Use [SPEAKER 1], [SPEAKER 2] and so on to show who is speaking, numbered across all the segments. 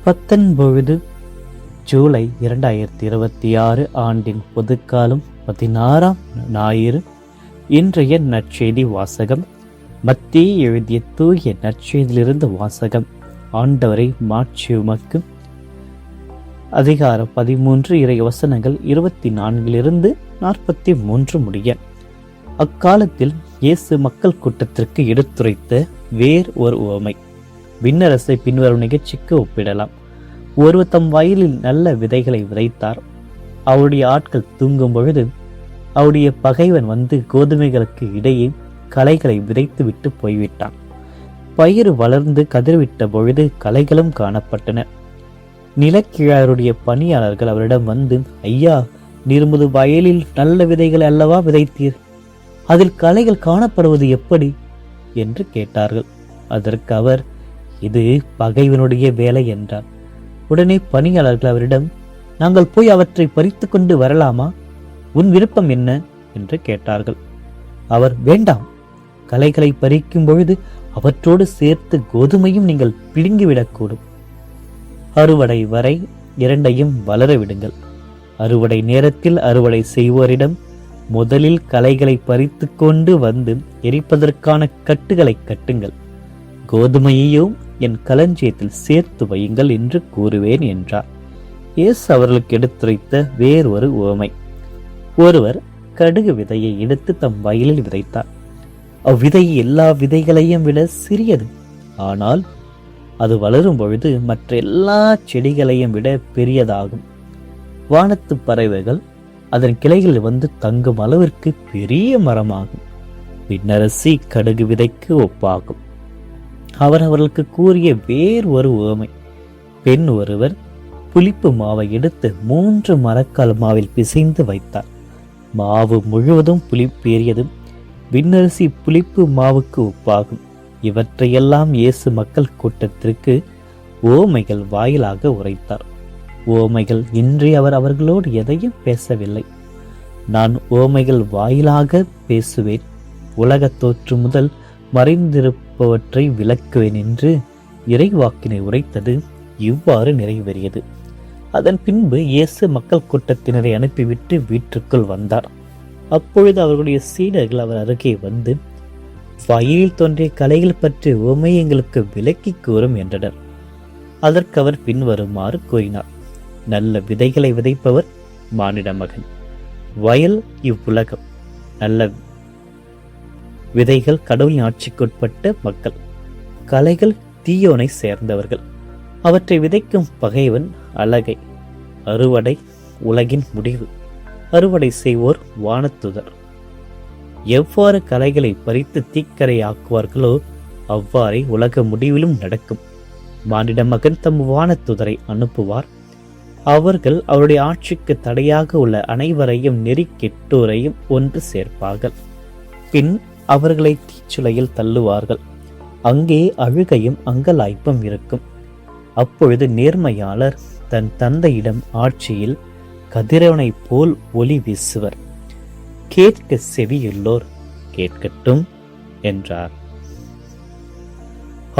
[SPEAKER 1] 19 ஜூலை 2026 ஆண்டின் பொதுக்காலம் 16ஆம் ஞாயிறு. இன்றைய நற்செய்தி வாசகம் மத்தேயு எழுதிய தூய நற்செய்தியிலிருந்து வாசகம். ஆண்டவரை மாட்சி உமக்கு. அதிகாரம் 13, இறை வசனங்கள் 24 43 முடிய. அக்காலத்தில் இயேசு மக்கள் கூட்டத்திற்கு எடுத்துரைத்த வேறு ஒரு உவமை விண்ணரசை பின்வரும் நிகழ்ச்சிக்கு ஒப்பிடலாம். ஒருவர் தம் வயலில் நல்ல விதைகளை விதைத்தார். அவருடைய ஆட்கள் தூங்கும் பொழுது அவருடைய பகைவன் வந்து கோதுமைகளுக்கு இடையே களைகளை விதைத்து விட்டு போய்விட்டான். பயிர் வளர்ந்து கதிர்விட்ட பொழுது களைகளும் காணப்பட்டன. நிலக்கிழாருடைய பணியாளர்கள் அவரிடம் வந்து, ஐயா, நீர்முது வயலில் நல்ல விதைகளை அல்லவா விதைத்தீர், அதில் களைகள் காணப்படுவது எப்படி என்று கேட்டார்கள். அதற்கு அவர், இது பகைவனுடைய வேலை என்றார். உடனே பணியாளர்கள் அவரிடம், நாங்கள் போய் அவற்றை பறித்து கொண்டு வரலாமா, உன் விருப்பம் என்ன என்று கேட்டார்கள். அவர், வேண்டாம், களைகளை பறிக்கும் பொழுது அவற்றோடு சேர்த்து கோதுமையும் நீங்கள் பிடுங்கிவிடக்கூடும். அறுவடை வரை இரண்டையும் வளர விடுங்கள். அறுவடை நேரத்தில் அறுவடை செய்வோரிடம், முதலில் களைகளை பறித்து கொண்டு வந்து எரிப்பதற்கான கட்டுகளை கட்டுங்கள், கோதுமையையோ என் களஞ்சியத்தில் சேர்த்து வையுங்கள் என்று கூறுவேன் என்றார். இயேசு அவர்களுக்கு எடுத்துரைத்த வேறொரு உவமை. ஒருவர் கடுகு விதையை எடுத்து தம் வயலில் விதைத்தார். அவ்விதை எல்லா விதைகளையும் விட சிறியது. ஆனால் அது வளரும் பொழுது மற்ற எல்லா செடிகளையும் விட பெரியதாகும். வானத்து பறவைகள் அதன் கிளைகளில் வந்து தங்கும் அளவிற்கு பெரிய மரமாகும். விண்ணரசி கடுகு விதைக்கு ஒப்பாகும். அவர் அவர்களுக்கு கூறிய வேறு ஒரு உவமை. பெண் ஒருவர் புளிப்பு மாவை எடுத்து 3 மரக்கால் மாவில் பிசைந்து வைத்தார். மாவு முழுவதும் புளிப்பேறியது. விண்ணரசி புளிப்பு மாவுக்கு ஒப்பாகும். இவற்றையெல்லாம் இயேசு மக்கள் கூட்டத்திற்கு ஓமைகள் வாயிலாக உரைத்தார். ஓமைகள் இன்றி அவர் அவர்களோடு எதையும் பேசவில்லை. நான் ஓமைகள் வாயிலாக பேசுவேன், உலக தோற்று முதல் மறைந்திருப்பவற்றை விளக்குவேன் என்று இறைவாக்கினை உரைத்தது இவ்வாறு நிறைவேறியது. அதன் பின்பு இயேசு மக்கள் கூட்டத்தினரை அனுப்பிவிட்டு வீட்டுக்குள் வந்தார். அப்பொழுது அவர்களுடைய சீடர்கள் அவர் அருகே வந்து, வயலில் தோன்றிய களைகள் பற்றி உவமை எங்களுக்கு விளக்கி கூறும் என்றனர். அதற்கு அவர் பின்வருமாறு கூறினார். நல்ல விதைகளை விதைப்பவர் மானிட மகன். வயல் இவ்வுலகம். நல்ல விதைகள் கடவுளின் ஆட்சிக்குட்பட்ட மக்கள். களைகள் தீயோனை சேர்ந்தவர்கள். அவற்றை விதைக்கும் பகைவன் அலகை. அறுவடை உலகின் முடிவு. அறுவடை செய்வோர் வானத்துதர். எவ்வாறு களைகளை பறித்து தீக்கரையாக்குவார்களோ அவ்வாறே உலக முடிவிலும் நடக்கும். மானிட மகன் தம் வானத்துதரை அனுப்புவார். அவர்கள் அவருடைய ஆட்சிக்கு தடையாக உள்ள அனைவரையும் நெறி கெட்டோரையும் ஒன்று சேர்ப்பார்கள். பின் அவர்களை தீச்சுளையில் தள்ளுவார்கள். அங்கே அழுகையும் அங்கலாய்ப்பும் இருக்கும். அப்பொழுது நேர்மையாளர் தன் தந்தையிடம் ஆட்சியில் கதிரவனைப் போல் ஒளி வீசுவர். கேட்க செவியுள்ளோர் கேட்கட்டும் என்றார்.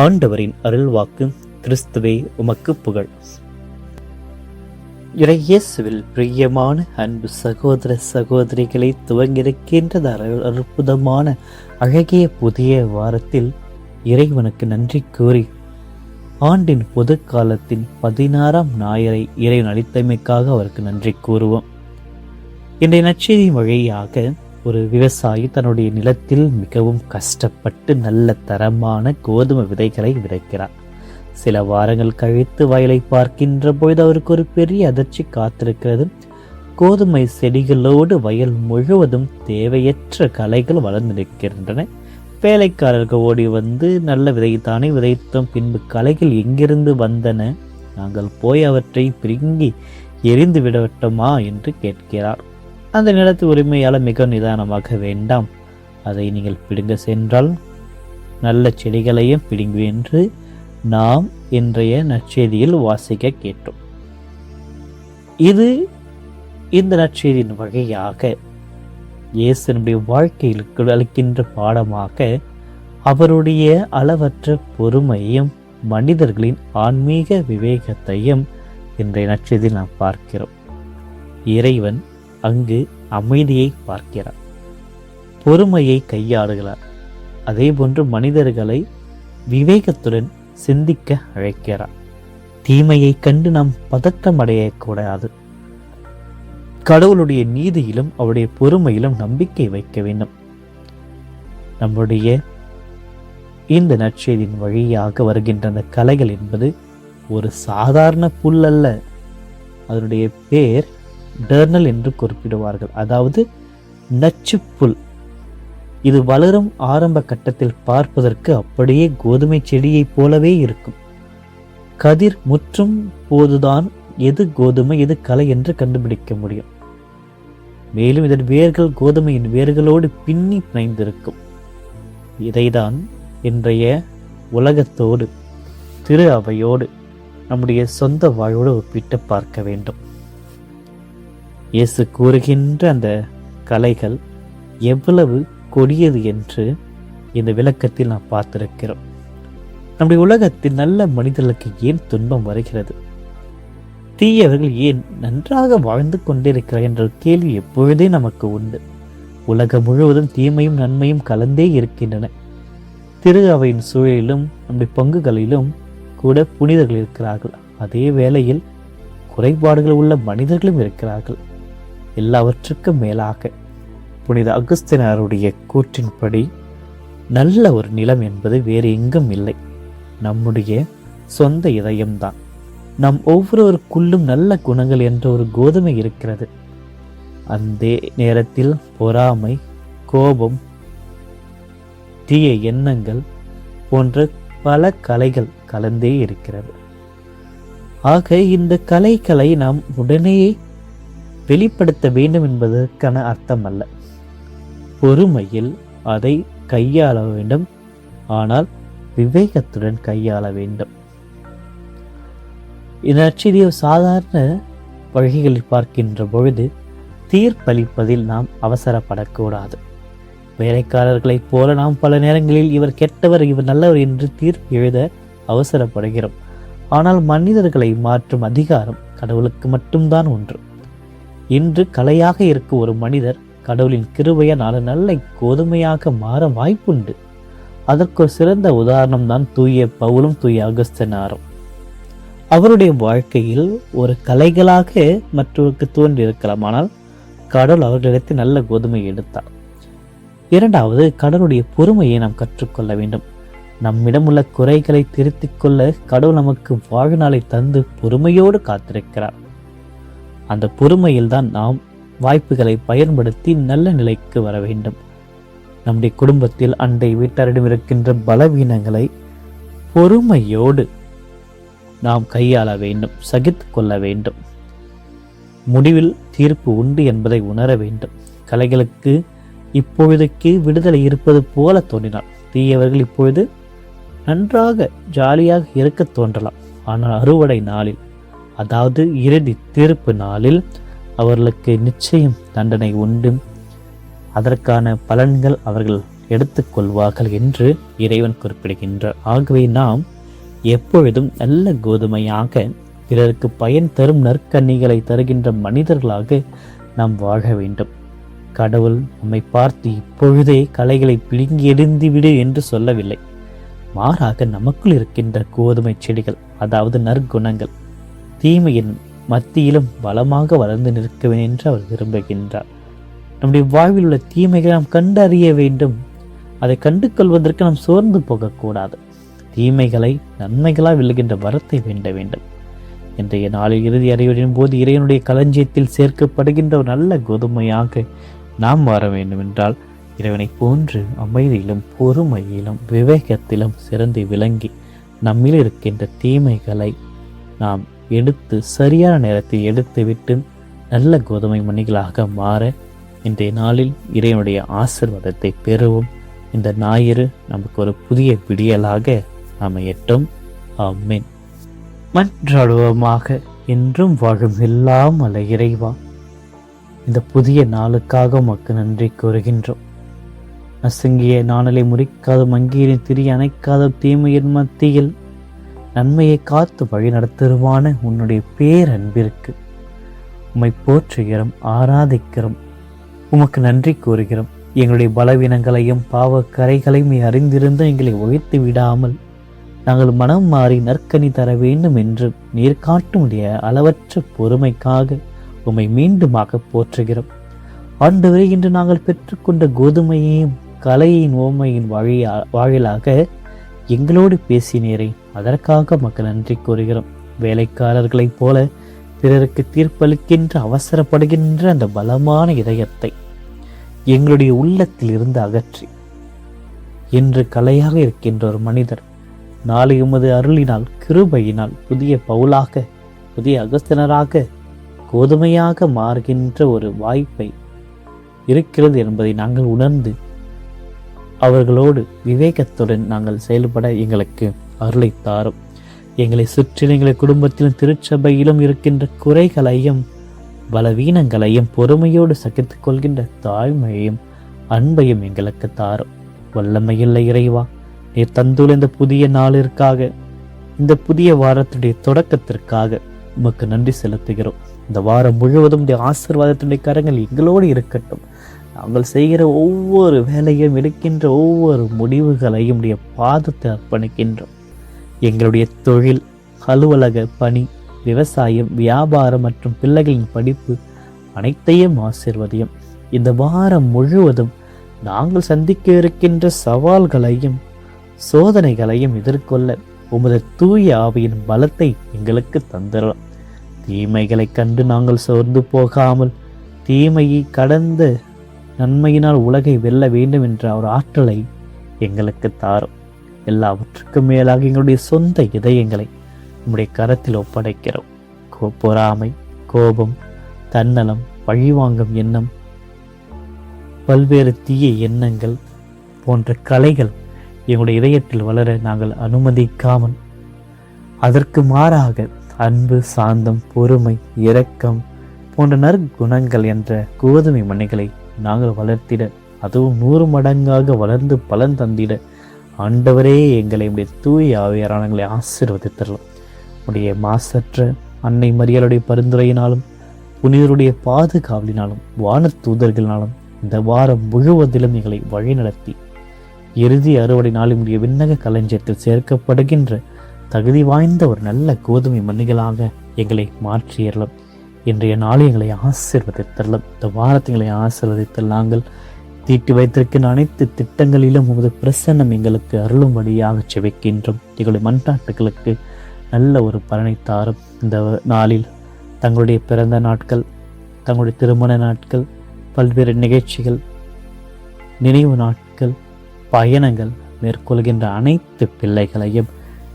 [SPEAKER 1] ஆண்டவரின் அருள்வாக்கு. கிறிஸ்துவே உமக்கு புகழ். இயேசுவில் பிரியமான அன்பு சகோதர சகோதரிகளை, துவங்கியிருக்கின்ற அற்புதமான அழகிய புதிய வாரத்தில் இறைவனுக்கு நன்றி கூறி ஆண்டின் பொது காலத்தின் 16ஆம் ஞாயிறை இறைவன் அளித்தமைக்காக அவருக்கு நன்றி கூறுவோம். இன்றைய நற்செய்தி வழியாக ஒரு விவசாயி தன்னுடைய நிலத்தில் மிகவும் கஷ்டப்பட்டு நல்ல தரமான கோதுமை விதைகளை விதைக்கிறார். சில வாரங்கள் கழித்து வயலை பார்க்கின்ற பொழுது அவருக்கு ஒரு பெரிய அதிர்ச்சி காத்திருக்கிறது. கோதுமை செடிகளோடு வயல் முழுவதும் தேவையற்ற களைகள் வளர்ந்திருக்கின்றன. வேலைக்காரர்கள் ஓடி வந்து, நல்ல விதைத்தானே விதைத்தோம், பின்பு களைகள் எங்கிருந்து வந்தன, நாங்கள் போய் அவற்றை பிடுங்கி எரிந்து விடவட்டோமா என்று கேட்கிறார். அந்த நிலத்து உரிமையாளர் மிக நிதானமாக, வேண்டாம், அதை நீங்கள் பிடுங்க சென்றால் நல்ல செடிகளையும் பிடுங்கு என்று நாம் இன்றைய நற்செய்தியில் வாசிக்க கேட்டோம். இது இந்த நற்செய்தியின் வகையாக இயேசுனுடைய வாழ்க்கையில் அளிக்கின்ற பாடமாக அவருடைய அளவற்ற பொறுமையும் மனிதர்களின் ஆன்மீக விவேகத்தையும் இன்றைய நற்செய்தியில் நாம் பார்க்கிறோம். இறைவன் அங்கு அமைதியை பார்க்கிறார், பொறுமையை கையாளுகிறார். அதேபோன்று மனிதர்களை விவேகத்துடன் சிந்திக்க அழைக்கிறார். தீமையை கண்டு நாம் பதட்டம் அடையக்கூடாது. கடவுளுடைய நீதியிலும் அவருடைய பொறுமையிலும் நம்பிக்கை வைக்க வேண்டும். நம்முடைய இந்த நற்செய்தியின் வழியாக வருகின்ற அந்த கலைகள் என்பது ஒரு சாதாரண புல் அல்ல. அதனுடைய பேர் டர்னல் என்று குறிப்பிடுவார்கள், அதாவது நச்சு புல். இது வளரும் ஆரம்ப கட்டத்தில் பார்ப்பதற்கு அப்படியே கோதுமை செடியைப் போலவே இருக்கும். கதிர் முற்றும் போதுதான் எது கோதுமை எது களை என்று கண்டுபிடிக்க முடியும். மேலும் இதன் வேர்கள் கோதுமையின் வேர்களோடு பின்னி பிணைந்திருக்கும். இதைதான் இன்றைய உலகத்தோடு, திரு அவையோடு, நம்முடைய சொந்த வாழ்வோடு ஒப்பிட்டு பார்க்க வேண்டும். இயேசு கூறுகின்ற அந்த கலைகள் எவ்வளவு கொடியது என்று இந்த விளக்கத்தில் நாம் பார்த்திருக்கிறோம். நம்முடைய உலகத்தில் நல்ல மனிதர்களுக்கு ஏன் துன்பம் வருகிறது, தீயவர்கள் ஏன் நன்றாக வாழ்ந்து கொண்டிருக்கிறார் என்ற கேள்வி எப்பொழுதே நமக்கு உண்டு. உலகம் முழுவதும் தீமையும் நன்மையும் கலந்தே இருக்கின்றன. திரு அவையின் சூழலிலும் நம்முடைய பங்குகளிலும் கூட புனிதர்கள் இருக்கிறார்கள். அதே வேளையில் குறைபாடுகள் உள்ள மனிதர்களும் இருக்கிறார்கள். எல்லாவற்றுக்கும் மேலாக புனித அகுஸ்தினாருடைய கூற்றின்படி நல்ல ஒரு நிலம் என்பது வேறு எங்கும் இல்லை, நம்முடைய சொந்த இதயம்தான். நம் ஒவ்வொருவருக்குள்ளும் நல்ல குணங்கள் என்ற ஒரு கோதுமை இருக்கிறது. அந்த நேரத்தில் பொறாமை, கோபம், தீய எண்ணங்கள் போன்ற பல கலைகள் கலந்தே இருக்கிறது. ஆக இந்த கலைகளை நாம் உடனேயே வெளிப்படுத்த வேண்டும் என்பதற்கான அர்த்தம் அல்ல. பொறுமையில் அதை கையாள வேண்டும், ஆனால் விவேகத்துடன் கையாள வேண்டும். இந்த நற்செய்தியை சாதாரண வழிகளில் பார்க்கின்ற பொழுது தீர்ப்பளிப்பதில் நாம் அவசரப்படக்கூடாது. வேலைக்காரர்களைப் போல நாம் பல நேரங்களில் இவர் கெட்டவர் இவர் நல்லவர் என்று தீர்ப்பு எழுத அவசரப்படுகிறோம். ஆனால் மனிதர்களை மாற்றும் அதிகாரம் கடவுளுக்கு மட்டும்தான் ஒன்று. இன்று கலையாக இருக்கும் ஒரு மனிதர் கடவுளின் கிருபையால் நல்ல கோதுமையாக மாற வாய்ப்புண்டு. அதற்கு ஒரு சிறந்த உதாரணம் தான் தூய பவுலும் தூய அகஸ்தினாரும். அவருடைய வாழ்க்கையில் ஒரு கலைகளாக மற்றவருக்கு தோன்றி இருக்கலாம், ஆனால் கடவுள் அவர்களிடத்தில் நல்ல கோதுமை எடுத்தார். இரண்டாவது, கடவுளுடைய பொறுமையை நாம் கற்றுக்கொள்ள வேண்டும். நம்மிடம் உள்ள குறைகளை திருத்திக் கொள்ள கடவுள் நமக்கு வாழ்நாளை தந்து பொறுமையோடு காத்திருக்கிறார். அந்த பொறுமையில் தான் நாம் வாய்ப்புகளை பயன்படுத்தி நல்ல நிலைக்கு வர வேண்டும். நம்முடைய குடும்பத்தில் அண்டை வீட்டாரிடம் இருக்கின்ற பலவீனங்களை பொறுமையோடு நாம் கையாள வேண்டும், சகித்து கொள்ள வேண்டும். முடிவில் தீர்ப்பு உண்டு என்பதை உணர வேண்டும். கலைகளுக்கு இப்பொழுதுக்கு விடுதலை இருப்பது போல தோன்றினார். தீயவர்கள் இப்பொழுது நன்றாக ஜாலியாக இருக்க தோன்றலாம், ஆனால் அறுவடை நாளில், அதாவது இறுதி தீர்ப்பு நாளில் அவர்களுக்கு நிச்சயம் தண்டனை உண்டு. அதற்கான பலன்கள் அவர்கள் எடுத்துக்கொள்வார்கள் என்று இறைவன் குறிப்பிடுகின்றார். ஆகவே நாம் எப்பொழுதும் நல்ல கோதுமையாக பிறருக்கு பயன் தரும் நற்கன்னிகளை தருகின்ற மனிதர்களாக நாம் வாழ வேண்டும். கடவுள் நம்மை பார்த்து இப்பொழுதே கலைகளை பிடுங்கி எறிந்து விடு என்று சொல்லவில்லை. மாறாக நமக்குள் இருக்கின்ற கோதுமை செடிகள், அதாவது நற்குணங்கள், தீமையின் மத்தியிலும் பலமாக வளர்ந்து நிற்க வேண்டும் என்று அவர் விரும்புகின்றார். நம்முடைய வாழ்வில் உள்ள தீமைகளை நாம் கண்டறிய வேண்டும். அதை கண்டு கொள்வதற்கு நாம் சோர்ந்து போகக்கூடாது. தீமைகளை நன்மைகளால் வெல்லுகின்ற வரத்தை வேண்ட வேண்டும். இன்றைய நாளில் இறுதி அறிவுரையின் போது இறைவனுடைய களஞ்சியத்தில் சேர்க்கப்படுகின்ற ஒரு நல்ல கோதுமையாக நாம் மாற வேண்டும் என்றால், இறைவனை போன்று அமைதியிலும் பொறுமையிலும் விவேகத்திலும் சிறந்து விளங்கி நம்மில் இருக்கின்ற தீமைகளை நாம் எடுத்து சரியான நேரத்தை எடுத்துவிட்டு நல்ல கோதுமை மணிகளாக மாற இன்றைய நாளில் இறைவனுடைய ஆசீர்வாதத்தை பெறுவோம். இந்த ஞாயிறு நமக்கு ஒரு புதிய விடியலாக அமையட்டும். ஆமென். மன்றாடுவோமாக. என்றும் வாழும் எல்லாம் அல்ல இறைவா, இந்த புதிய நாளுக்காக உமக்கு நன்றி கூறுகின்றோம். நசுங்கிய நாணலை முறிக்காத மங்கியின் திரி அணைக்காத தீமையின் மத்தியில் நன்மையை காத்து வழி நடத்துருவான உன்னுடைய பேரன்பிற்கு உம்மை போற்றுகிறோம், ஆராதிக்கிறோம், உமக்கு நன்றி கூறுகிறோம். எங்களுடைய பலவீனங்களையும் பாவ கரைகளையும் அறிந்திருந்து எங்களை ஒழித்து விடாமல் நாங்கள் மனம் மாறி நற்கனி தர வேண்டும் என்று நீர் காட்டுமுடைய அளவற்ற பொறுமைக்காக உம்மை மீண்டுமாக போற்றுகிறோம். ஆண்டவரே, இன்று நாங்கள் பெற்றுக்கொண்ட கோதுமையையும் கலையின் ஓமையின் வாயிலாக எங்களோடு பேசினீரே, அதற்காக மக்கள் நன்றி கூறுகிறோம். வேலைக்காரர்களைப் போல பிறருக்கு தீர்ப்பளிக்கின்ற அவசரப்படுகின்ற அந்த பலமான இதயத்தை எங்களுடைய உள்ளத்தில் இருந்து அகற்றி இன்று கலையாக இருக்கின்ற ஒரு மனிதர் நாளை உமது அருளினால் கிருபையினால் புதிய பவுலாக புதிய அகஸ்தினராக கோதுமையாக மாறுகின்ற ஒரு வாய்ப்பை இருக்கிறது என்பதை நாங்கள் உணர்ந்து அவர்களோடு விவேகத்துடன் நாங்கள் செயல்பட எங்களுக்கு அருளை தாரும். எங்களை சுற்றிலும் எங்கள் குடும்பத்திலும் திருச்சபையிலும் இருக்கின்ற குறைகளையும் பலவீனங்களையும் பொறுமையோடு சகித்துக் கொள்கின்ற தாழ்மையையும் அன்பையும் எங்களுக்கு தாரும். வல்லமையுள்ள இறைவா, நீர் தந்துள்ள இந்த புதிய நாளிற்காக, இந்த புதிய வாரத்துடைய தொடக்கத்திற்காக உமக்கு நன்றி செலுத்துகிறோம். இந்த வாரம் முழுவதும் ஆசீர்வாதத்துடைய கரங்கள் எங்களோடு இருக்கட்டும். நாங்கள் செய்கிற ஒவ்வொரு வேலையும் எடுக்கின்ற ஒவ்வொரு முடிவுகளையும் உடைய பாதத்தை அர்ப்பணிக்கின்றோம். எங்களுடைய தொழில், அலுவலக பணி, விவசாயம், வியாபாரம் மற்றும் பிள்ளைகளின் படிப்பு அனைத்தையும் ஆசீர்வதியும். இந்த வாரம் முழுவதும் நாங்கள் சந்திக்க இருக்கின்ற சவால்களையும் சோதனைகளையும் எதிர்கொள்ள உமது தூய ஆவியின் பலத்தை எங்களுக்கு தந்திரலாம். தீமைகளை கண்டு நாங்கள் சோர்ந்து போகாமல் தீமையை கடந்த நன்மையினால் உலகை வெல்ல வேண்டும் என்ற ஒரு ஆற்றலை எங்களுக்கு தாரும். எல்லாவற்றுக்கும் மேலாக எங்களுடைய சொந்த இதயங்களை நம்முடைய கரத்தில் ஒப்படைக்கிறோம். பொறாமை, கோபம், தன்னலம், பழிவாங்கும் எண்ணம், பல்வேறு தீய எண்ணங்கள் போன்ற கலைகள் எங்களுடைய இதயத்தில் வளர நாங்கள் அனுமதிக்காமல் அதற்கு மாறாக அன்பு, சாந்தம், பொறுமை, இரக்கம் போன்ற நற்குணங்கள் என்ற கோதுமை மணிகளை நாங்கள் வளர்த்திட, அதுவும் 100 மடங்காக வளர்ந்து பலன் தந்திட ஆண்டவரே எங்களை உடைய தூய ஆவியானவர்களை ஆசீர்வதித்தரலாம். உடைய மாசற்ற அன்னை மரியாளுடைய பரிந்துரையினாலும் புனிதருடைய பாதுகாவலினாலும் வான தூதர்களினாலும் இந்த வாரம் முழுவதிலும் எங்களை வழிநடத்தி இறுதி அறுவடை நாளின் உடைய விண்ணக களஞ்சியத்தில் சேர்க்கப்படுகின்ற தகுதி வாய்ந்த ஒரு நல்ல கோதுமை மணிகளாக எங்களை மாற்றியறலாம். இன்றைய நாளை எங்களை ஆசீர்வதித்தரலாம். இந்த வாரத்தை எங்களை ஆசீர்வதித்தல் நாங்கள் தீட்டி வைத்திருக்கின்ற அனைத்து திட்டங்களிலும் உமது பிரசன்னம் எங்களுக்கு அருளும்படியாக செவிக்கின்றோம். எங்களுடைய மன்றாட்டுகளுக்கு நல்ல ஒரு பலனை தாரும். இந்த நாளில் தங்களுடைய பிறந்த நாட்கள், தங்களுடைய திருமண நாட்கள், பல்வேறு நிகழ்ச்சிகள், நினைவு நாட்கள், பயணங்கள் மேற்கொள்கின்ற அனைத்து பிள்ளைகளையும்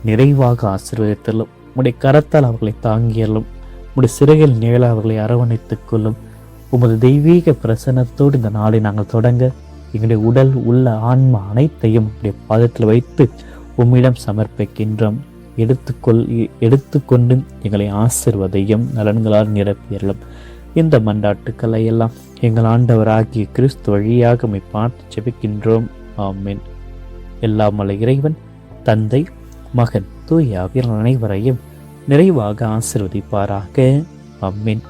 [SPEAKER 1] நிறைவாக ஆசீர்வதித்தலும். உடைய கரத்தால் அவர்களை தாங்கியலும். உடைய சிறைகள் நிகழ அவர்களை அரவணைத்துக் கொள்ளும். உமது தெய்வீக பிரசன்னத்தோடு இந்த நாளை நாங்கள் தொடங்க எங்களுடைய உடல், உள்ள, ஆன்மா அனைத்தையும் உடைய பாதத்தில் வைத்து உம்மிடம் சமர்ப்பிக்கின்றோம். எடுத்துக்கொண்டு எங்களை ஆசீர்வதையும் நலன்களால் நிரப்பியறலும். இந்த மன்றாட்டுக்களை எல்லாம் எங்கள் ஆண்டவராகிய கிறிஸ்து வழியாக உம்மை பார்த்து ஜெபிக்கின்றோம். ஆமென். எல்லாம் வல்ல இறைவன் தந்தை, மகன், தூய ஆவியானவர் அனைவரையும் நிறைவாக ஆசீர்வதிப்பாராக. ஆமென்.